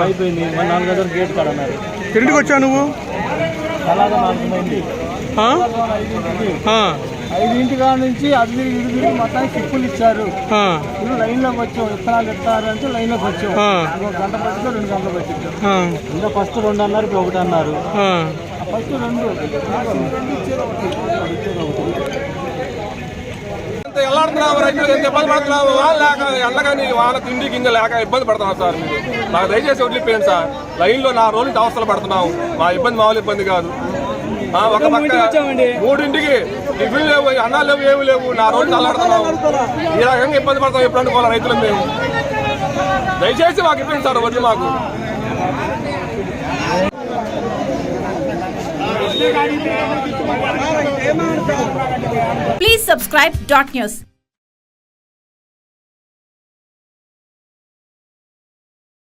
అయిపోయింది. 4 గంటల గేట్ కడన్నారు. ఎన్నింటికి వచ్చావు నువ్వు? అలాగా 4 మంది 5 కాడ నుంచి అది ఇది మొత్తానికి చిప్పులు ఇచ్చారు. ఇప్పుడు లైన్లోకి వచ్చాం. విత్తనాలు ఇస్తారు అంటే లైన్లోకి వచ్చాం. 1 గంట పట్టిందో 2 గంటలు పట్టించాం. ఇంకా ఫస్ట్ 2 అన్నారు, ఇప్పుడు 1 అన్నారు. ఫస్ట్ 2 ఎల్లాడుతున్నాము. రైతులు ఎంత ఇబ్బంది పడుతున్నాము. వాళ్ళు లేక ఎండగాని వాళ్ళ తిండి గింజ లేక ఇబ్బంది పడుతున్నాం సార్. మీరు నాకు దయచేసి వదిలిపోయింది సార్. లైన్లో 4 రోజులు అవస్థలు పడుతున్నాము. మా ఇబ్బంది మామూలు ఇబ్బంది కాదు. ఒక పక్క 3ంటికి టిఫిన్ లేవు, అన్నాలు లేవు, ఏమి లేవు. 4 రోజులు అల్లాడుతున్నాము. ఈ రకంగా ఇబ్బంది పడతాం. ఎప్పుడు అనుకోవాలి రైతులు మేము. దయచేసి మాకు ఇబ్బంది సార్. వద్దు మాకు. Please subscribe dot news.